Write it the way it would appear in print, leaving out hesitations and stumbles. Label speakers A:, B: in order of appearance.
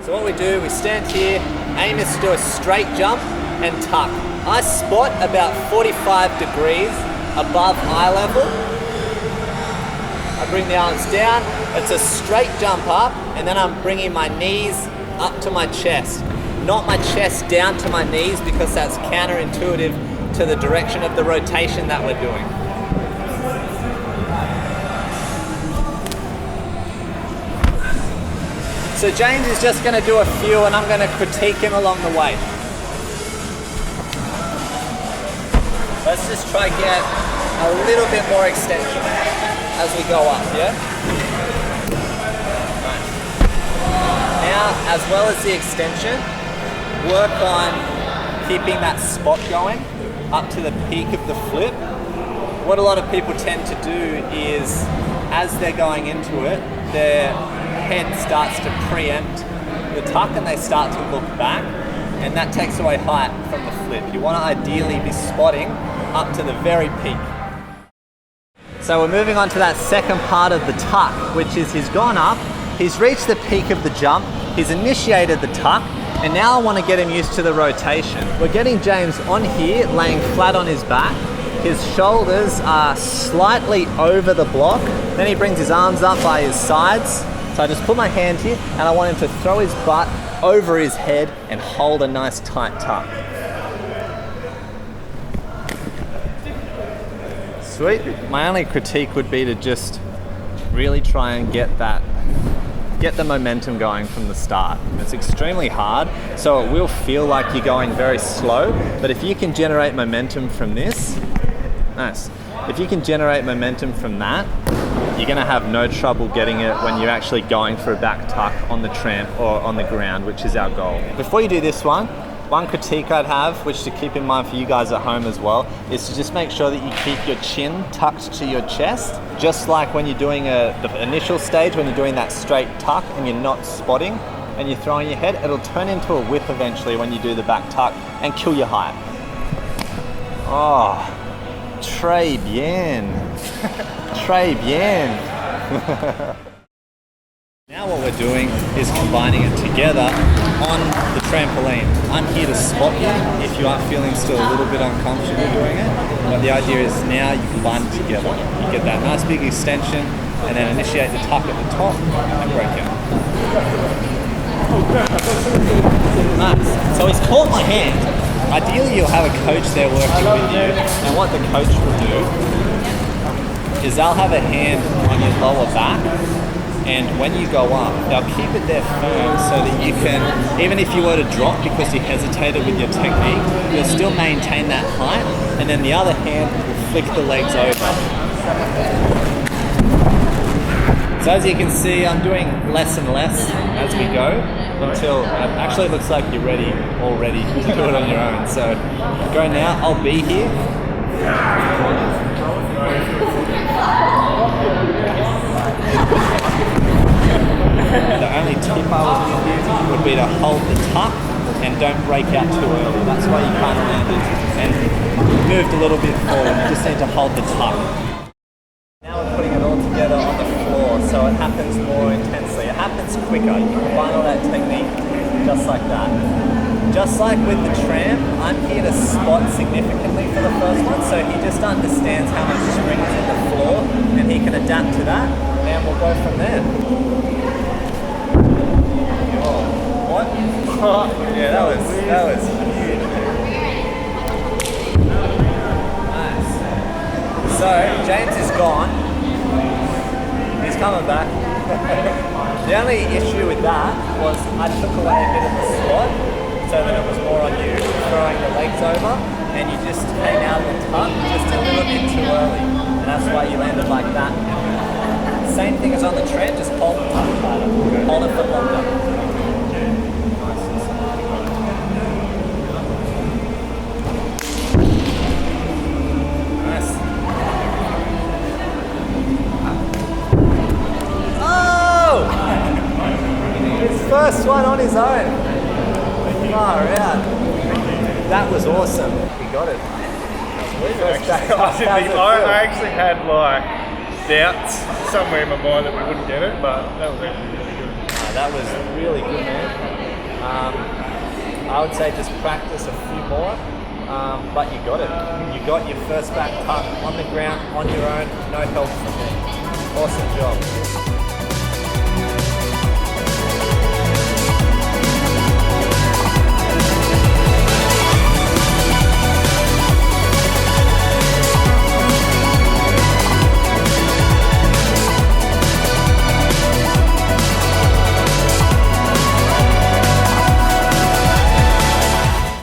A: So what we do, we stand here, aim is to do a straight jump and tuck. I spot about 45 degrees above eye level. I bring the arms down, it's a straight jump up, and then I'm bringing my knees up to my chest. Not my chest down to my knees, because that's counterintuitive to the direction of the rotation that we're doing. So James is just going to do a few and I'm going to critique him along the way. Let's just try get a little bit more extension as we go up, yeah? Right. Now, as well as the extension, work on keeping that spot going up to the peak of the flip. What a lot of people tend to do is, as they're going into it, their head starts to preempt the tuck and they start to look back, and that takes away height from the flip. You want to ideally be spotting up to the very peak. So we're moving on to that second part of the tuck, which is he's gone up, he's reached the peak of the jump, he's initiated the tuck, and now I want to get him used to the rotation. We're getting James on here, laying flat on his back. His shoulders are slightly over the block. Then he brings his arms up by his sides. So I just put my hand here and I want him to throw his butt over his head and hold a nice tight tuck. Sweet. My only critique would be to just really try and get the momentum going from the start. It's extremely hard, so it will feel like you're going very slow, but if you can generate momentum from this, nice. If you can generate momentum from that, you're gonna have no trouble getting it when you're actually going for a back tuck on the tramp or on the ground, which is our goal. Before you do this one critique I'd have, which to keep in mind for you guys at home as well, is to just make sure that you keep your chin tucked to your chest. Just like when you're doing the initial stage, when you're doing that straight tuck and you're not spotting and you're throwing your head, it'll turn into a whip eventually when you do the back tuck and kill your height. Oh, très bien. Très bien. Now what we're doing is combining it together on the trampoline. I'm here to spot you if you are feeling still a little bit uncomfortable doing it. But the idea is now you combine it together. You get that nice big extension and then initiate the tuck at the top and break it. Nice. So he's caught my hand. Ideally you'll have a coach there working with you, and what the coach will do is they'll have a hand on your lower back, and when you go up, they'll keep it there firm so that you can, even if you were to drop because you hesitated with your technique, you'll still maintain that height, and then the other hand will flick the legs over. So as you can see, I'm doing less and less as we go until it actually looks like you're all ready to do it on your own. So go now, I'll be here. The only tip I would give you would be to hold the tuck and don't break out too early. That's why you kind of landed and moved a little bit forward. You just need to hold the tuck. Now we're putting it all together on the floor so it happens more intensely. It happens quicker. You can combine all that technique just like that. Just like with the tramp, I'm here to spot significantly for the first one, so he just understands how much spring is in the floor and he can adapt to that, and we'll go from there. Oh, what? Yeah, that was huge. Nice. So, James is gone. He's coming back. The only issue with that was I took away a bit of the spot, so that it was more on you throwing the legs over, and you just came out of the tuck just a little bit too early, and that's why you landed like that. Same thing as on the tramp, just hold the tuck tighter, hold it for longer. Nice. Oh! His first one on his own. Far out. That was awesome. We got it.
B: I actually had like doubts somewhere in my mind that we wouldn't get it, but that was actually really good.
A: that was really good, man. I would say just practice a few more, but you got it. You got your first back tuck on the ground, on your own, no help from me. Awesome job.